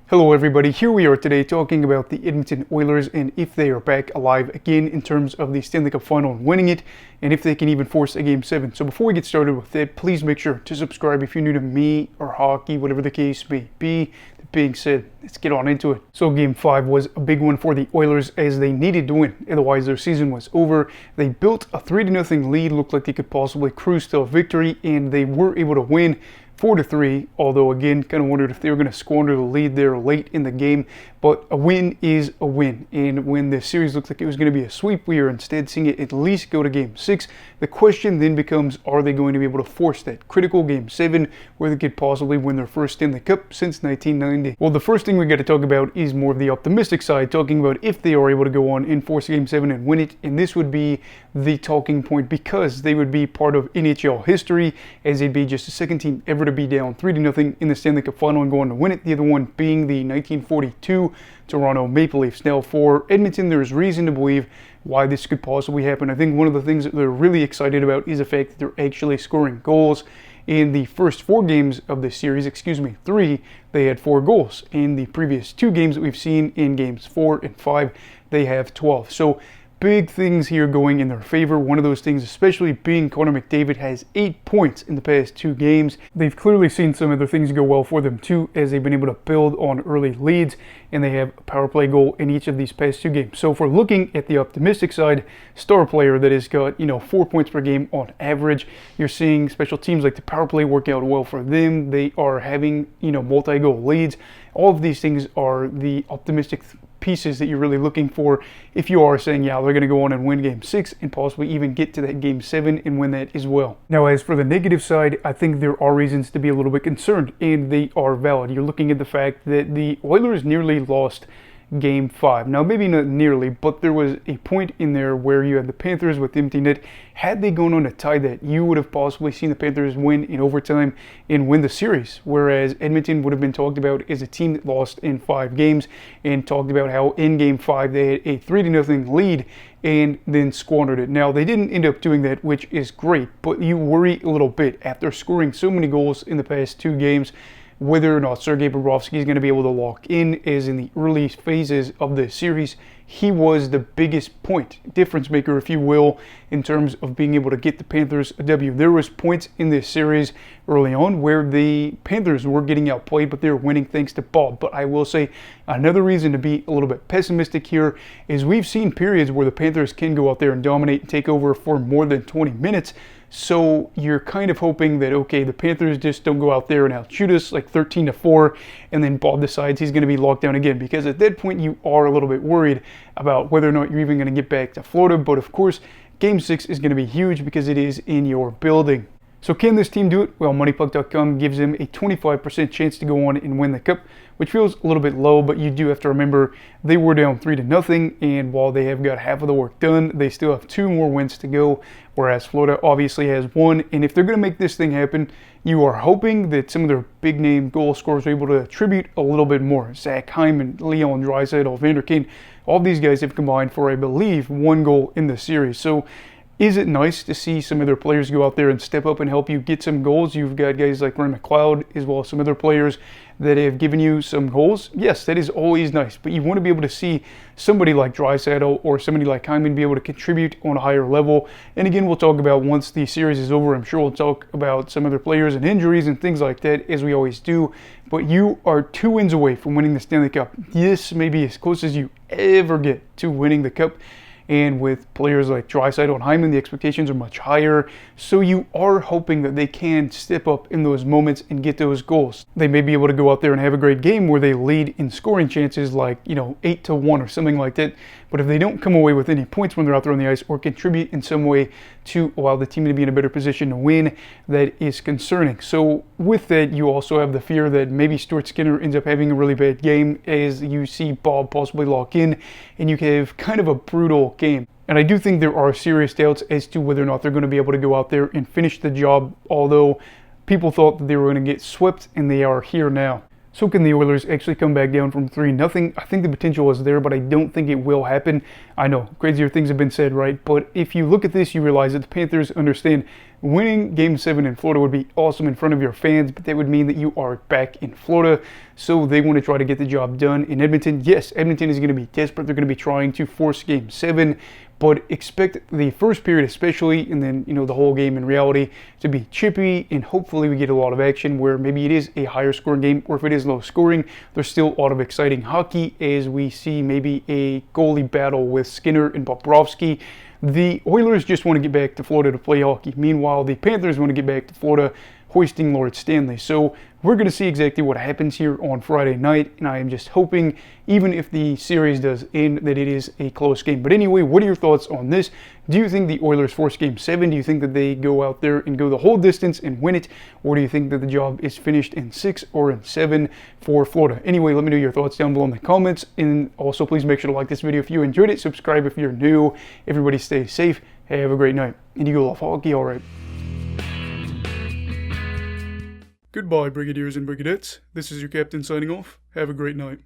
Hello everybody, here we are today talking about the Edmonton Oilers and if they are back alive again in terms of the Stanley Cup final and winning it, and if they can even force a Game 7. So before we get started with it, please make sure to subscribe if you're new to me or hockey, whatever the case may be. That being said, let's get on into it. So Game 5 was a big one for the Oilers as they needed to win, otherwise their season was over. They built a 3-0 lead, looked like they could possibly cruise to a victory, and they were able to win 4-3, although again, kind of wondered if they were going to squander the lead there late in the game. But a win is a win, and when the series looked like it was going to be a sweep, we are instead seeing it at least go to Game 6. The question then becomes, are they going to be able to force that critical Game 7 where they could possibly win their first Stanley Cup since 1990? Well, the first thing we got to talk about is more of the optimistic side, talking about if they are able to go on and force Game 7 and win it, and this would be the talking point because they would be part of NHL history, as they'd be just the second team ever to be down 3-0 in the Stanley Cup final and going to win it, the other one being the 1942 Toronto Maple Leafs. Now for Edmonton, there's reason to believe why this could possibly happen. I think one of the things that they're really excited about is the fact that they're actually scoring goals. In the first 4 games of this series, 3, they had 4 goals. In the previous 2 games that we've seen in games 4 and 5, they have 12. So big things here going in their favor. One of those things, especially being Connor McDavid, has 8 points in the past 2 games. They've clearly seen some other things go well for them too, as they've been able to build on early leads, and they have a power play goal in each of these past 2 games. So if we're looking at the optimistic side, star player that has got 4 points per game on average, you're seeing special teams like the power play work out well for them. They are having multi-goal leads. All of these things are the optimistic pieces that you're really looking for if you are saying, yeah, they're going to go on and win Game 6 and possibly even get to that Game 7 and win that as well. Now, as for the negative side, I think there are reasons to be a little bit concerned, and they are valid. You're looking at the fact that the Oilers nearly lost Game 5. Now, maybe not nearly, but there was a point in there where you had the Panthers with empty net. Had they gone on to tie that, you would have possibly seen the Panthers win in overtime and win the series, whereas Edmonton would have been talked about as a team that lost in 5 games and talked about how in Game 5 they had a 3-0 lead and then squandered it. Now, they didn't end up doing that, which is great, but you worry a little bit after scoring so many goals in the past 2 games, whether or not Sergei Bobrovsky is going to be able to lock in, as in the early phases of the series, he was the biggest difference maker, if you will, in terms of being able to get the Panthers a W. There was points in this series early on where the Panthers were getting outplayed, but they were winning thanks to Bob. But I will say another reason to be a little bit pessimistic here is we've seen periods where the Panthers can go out there and dominate and take over for more than 20 minutes. So you're kind of hoping that, okay, the Panthers just don't go out there and outshoot us like 13-4, and then Bob decides he's going to be locked down again, because at that point you are a little bit worried about whether or not you're even going to get back to Florida. But of course, Game 6 is going to be huge because it is in your building. So can this team do it? Well, MoneyPuck.com gives them a 25% chance to go on and win the Cup, which feels a little bit low, but you do have to remember they were down 3-0, and while they have got half of the work done, they still have 2 more wins to go, whereas Florida obviously has 1. And if they're going to make this thing happen, you are hoping that some of their big-name goal scorers are able to attribute a little bit more. Zach Hyman, Leon Draisaitl, Vander Kane, all these guys have combined for, I believe, 1 goal in the series. So is it nice to see some other players go out there and step up and help you get some goals? You've got guys like Ryan McLeod as well as some other players that have given you some goals. Yes, that is always nice, but you want to be able to see somebody like Draisaitl or somebody like Hyman be able to contribute on a higher level. And again, we'll talk about once the series is over. I'm sure we'll talk about some other players and injuries and things like that, as we always do. But you are 2 wins away from winning the Stanley Cup. This may be as close as you ever get to winning the Cup. And with players like Draisaitl and Hyman, the expectations are much higher. So you are hoping that they can step up in those moments and get those goals. They may be able to go out there and have a great game where they lead in scoring chances like, 8-1 or something like that. But if they don't come away with any points when they're out there on the ice or contribute in some way to allow the team to be in a better position to win, that is concerning. So with that, you also have the fear that maybe Stuart Skinner ends up having a really bad game, as you see Bob possibly lock in, and you can have kind of a brutal game. And I do think there are serious doubts as to whether or not they're going to be able to go out there and finish the job, although people thought that they were going to get swept, and they are here now. So can the Oilers actually come back down from 3-0? I think the potential is there, but I don't think it will happen. I know, crazier things have been said, right? But if you look at this, you realize that the Panthers understand winning Game 7 in Florida would be awesome in front of your fans, but that would mean that you are back in Florida, so they want to try to get the job done in Edmonton. Yes, Edmonton is going to be desperate. They're going to be trying to force Game 7, but expect the first period especially, and then, the whole game in reality to be chippy, and hopefully we get a lot of action where maybe it is a higher scoring game, or if it is low scoring, there's still a lot of exciting hockey as we see maybe a goalie battle with Skinner and Bobrovsky. The Oilers just want to get back to Florida to play hockey. Meanwhile, the Panthers want to get back to Florida hoisting Lord Stanley. So we're going to see exactly what happens here on Friday night, and I am just hoping, even if the series does end, that it is a close game. But anyway, what are your thoughts on this? Do you think the Oilers force Game 7? Do you think that they go out there and go the whole distance and win it? Or do you think that the job is finished in 6 or in 7 for Florida? Anyway, let me know your thoughts down below in the comments. And also, please make sure to like this video if you enjoyed it. Subscribe if you're new. Everybody stay safe. Have a great night. And you go love hockey, all right. Goodbye, Brigadiers and Brigadettes. This is your captain signing off. Have a great night.